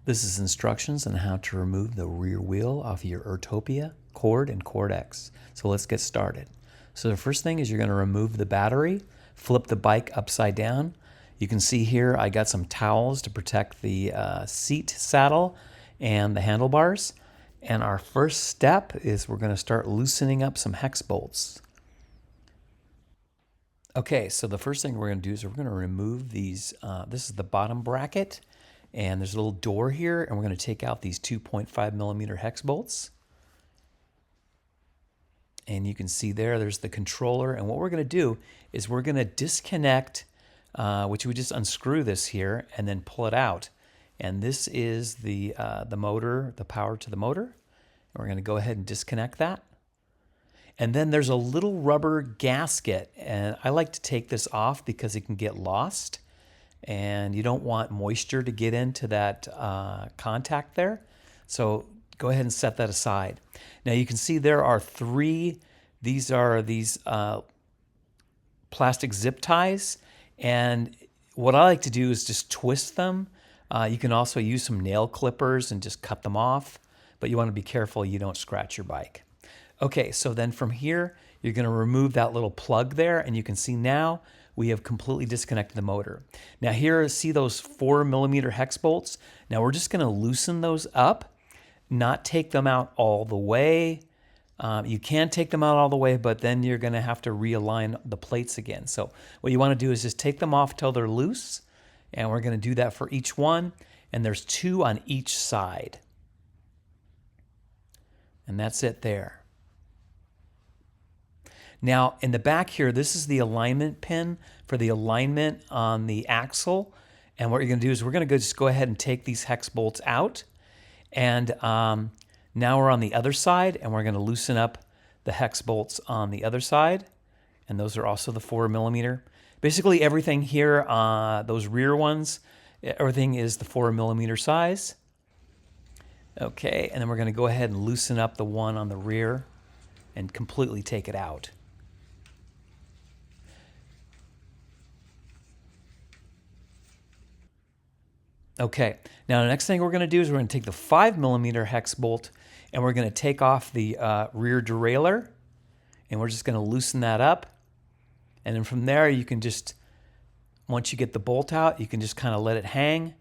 This is instructions on how to remove the rear wheel off your Urtopia Chord and Chord X. So let's get started. So the first thing is you're going to remove the battery, flip the bike upside down. You can see here I got some towels to protect the seat saddle and the handlebars. And our first step is we're going to start loosening up some hex bolts. Okay, so the first thing we're going to do is we're going to remove these. This is the bottom bracket. And there's a little door here, and we're going to take out these 2.5 millimeter hex bolts. And you can see there's the controller. And what we're going to do is we're going to disconnect, which we just unscrew this here and then pull it out. And this is the motor, the power to the motor. And we're going to go ahead and disconnect that. And then there's a little rubber gasket, and I like to take this off because it can get lost. And you don't want moisture to get into that contact there. So go ahead and set that aside. Now you can see there are three, these are these plastic zip ties. And what I like to do is just twist them. You can also use some nail clippers and just cut them off, but you want to be careful you don't scratch your bike. Okay, so then from here, you're going to remove that little plug there, and you can see now we have completely disconnected the motor. Now here, see those 4 millimeter hex bolts? Now we're just gonna loosen those up, not take them out all the way. You can take them out all the way, but then you're gonna have to realign the plates again. So what you wanna do is just take them off till they're loose, and we're gonna do that for each one, and there's 2 on each side. And that's it there. Now, in the back here, this is the alignment pin for the alignment on the axle. And what you're going to do is we're going to just go ahead and take these hex bolts out. And now we're on the other side, and we're going to loosen up the hex bolts on the other side. And those are also the 4 millimeter. Basically, everything here, those rear ones, everything is the 4 millimeter size. Okay, and then we're going to go ahead and loosen up the one on the rear and completely take it out. Okay, now the next thing we're going to do is we're going to take the 5 millimeter hex bolt and we're going to take off the rear derailleur, and we're just going to loosen that up. And then from there you can just, once you get the bolt out, you can just kind of let it hang.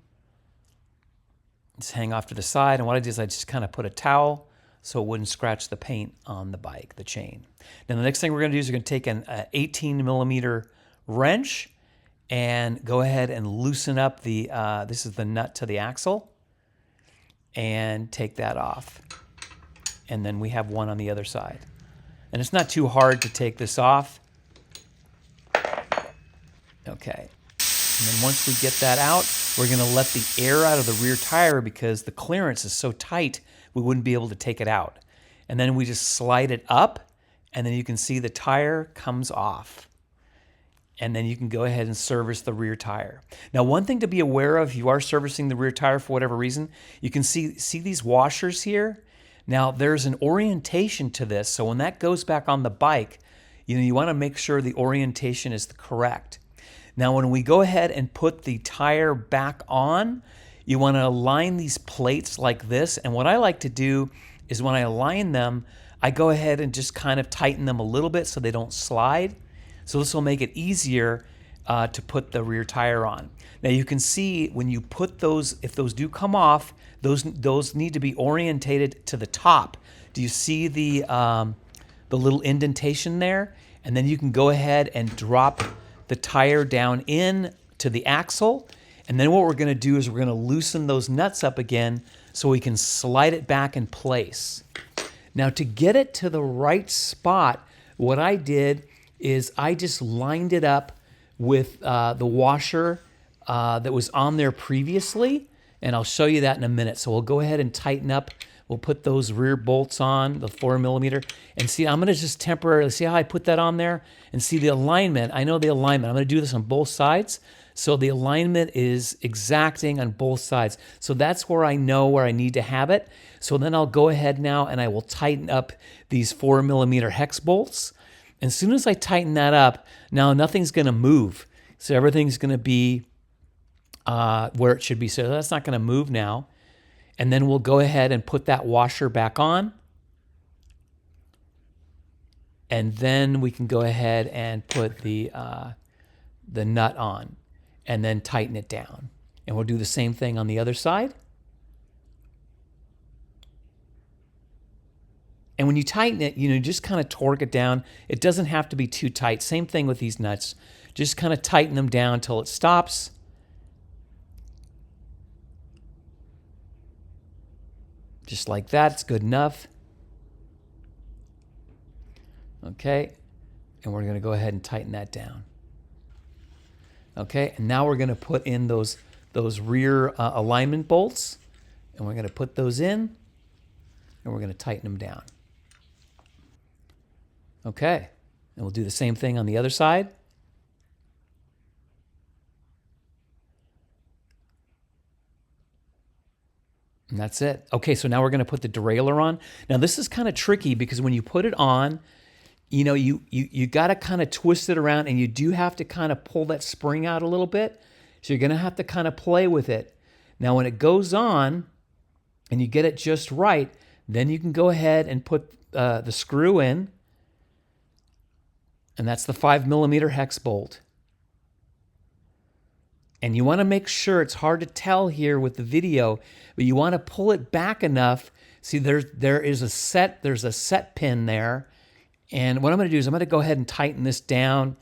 Just hang off to the side, and what I did is I just kind of put a towel so it wouldn't scratch the paint on the bike, the chain. Now the next thing we're going to do is we're going to take an 18 millimeter wrench and go ahead and loosen up the, this is the nut to the axle, and take that off. And then we have one on the other side. And it's not too hard to take this off. Okay. And then once we get that out, we're going to let the air out of the rear tire because the clearance is so tight, we wouldn't be able to take it out. And then we just slide it up, and then you can see the tire comes off. And then you can go ahead and service the rear tire. Now, one thing to be aware of, if you are servicing the rear tire for whatever reason, you can see these washers here. Now, there's an orientation to this, so when that goes back on the bike, you want to make sure the orientation is correct. Now, when we go ahead and put the tire back on, you want to align these plates like this. And what I like to do is when I align them, I go ahead and just kind of tighten them a little bit so they don't slide. So this will make it easier to put the rear tire on. Now you can see when you put those, if those do come off, those need to be orientated to the top. Do you see the little indentation there? And then you can go ahead and drop the tire down in to the axle. And then what we're going to do is we're going to loosen those nuts up again so we can slide it back in place. Now to get it to the right spot, what I did is I just lined it up with the washer that was on there previously, and I'll show you that in a minute. So we'll go ahead and tighten up. We'll put those rear bolts on, the 4 millimeter, and see, I'm gonna just temporarily, see how I put that on there? And see the alignment, I know the alignment. I'm gonna do this on both sides. So the alignment is exacting on both sides. So that's where I know where I need to have it. So then I'll go ahead now and I will tighten up these 4 millimeter hex bolts. And as soon as I tighten that up, now nothing's going to move. So everything's going to be where it should be. So that's not going to move now. And then we'll go ahead and put that washer back on. And then we can go ahead and put the nut on and then tighten it down. And we'll do the same thing on the other side. And when you tighten it, just kind of torque it down. It doesn't have to be too tight. Same thing with these nuts. Just kind of tighten them down until it stops. Just like that, it's good enough. Okay, and we're going to go ahead and tighten that down. Okay, and now we're going to put in those rear alignment bolts, and we're going to put those in, and we're going to tighten them down. Okay, and we'll do the same thing on the other side. And that's it. Okay, so now we're going to put the derailleur on. Now this is kind of tricky because when you put it on, you got to kind of twist it around, and you do have to kind of pull that spring out a little bit. So you're going to have to kind of play with it. Now when it goes on and you get it just right, then you can go ahead and put the screw in. And that's the 5mm hex bolt. And you want to make sure, it's hard to tell here with the video, but you want to pull it back enough. See, there's a set pin there. And what I'm going to do is I'm going to go ahead and tighten this down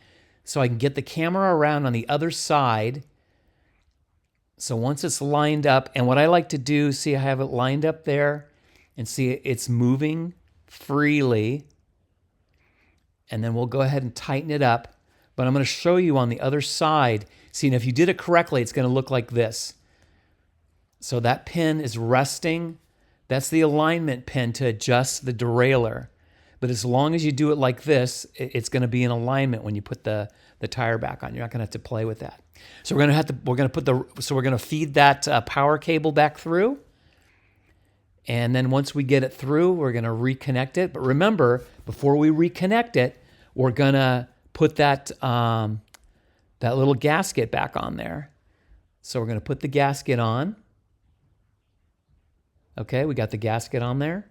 so I can get the camera around on the other side. So once it's lined up, and what I like to do, see I have it lined up there, and see it's moving freely. And then we'll go ahead and tighten it up. But I'm going to show you on the other side. See, and if you did it correctly, it's going to look like this. So that pin is resting. That's the alignment pin to adjust the derailleur. But as long as you do it like this, it's going to be in alignment when you put the tire back on. You're not going to have to play with that. So we're going to feed that power cable back through. And then once we get it through, we're going to reconnect it. But remember, before we reconnect it, we're going to put that little gasket back on there. So we're going to put the gasket on. Okay, we got the gasket on there.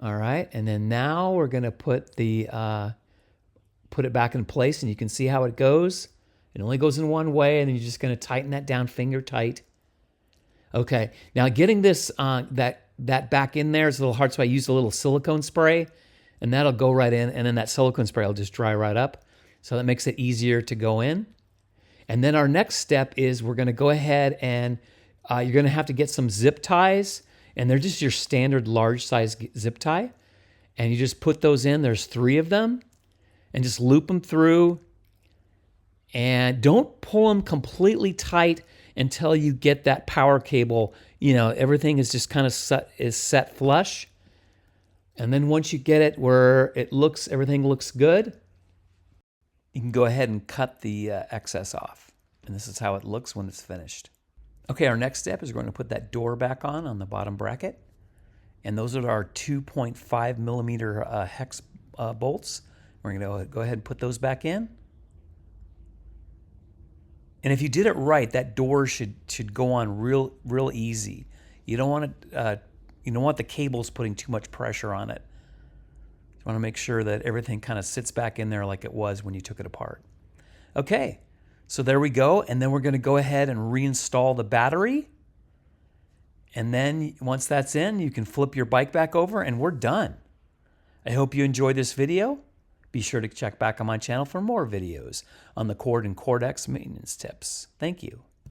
All right, and then now we're going to put it back in place, and you can see how it goes. It only goes in one way, and then you're just going to tighten that down finger tight. Okay, now getting this that back in there is a little hard, so I used a little silicone spray, and that'll go right in, and then that silicone spray will just dry right up. So that makes it easier to go in. And then our next step is we're going to go ahead and you're going to have to get some zip ties, and they're just your standard large size zip tie. And you just put those in. There's 3 of them, and just loop them through. And don't pull them completely tight until you get that power cable. Everything is just kind of set flush. And then once you get it where everything looks good, you can go ahead and cut the excess off. And this is how it looks when it's finished. Okay, our next step is we're going to put that door back on the bottom bracket. And those are our 2.5mm hex bolts. We're going to go ahead and put those back in. And if you did it right, that door should go on real easy. You don't want the cables putting too much pressure on it. You want to make sure that everything kind of sits back in there like it was when you took it apart. Okay, so there we go. And then we're going to go ahead and reinstall the battery. And then once that's in, you can flip your bike back over and we're done. I hope you enjoyed this video. Be sure to check back on my channel for more videos on the Chord and Chord X maintenance tips. Thank you.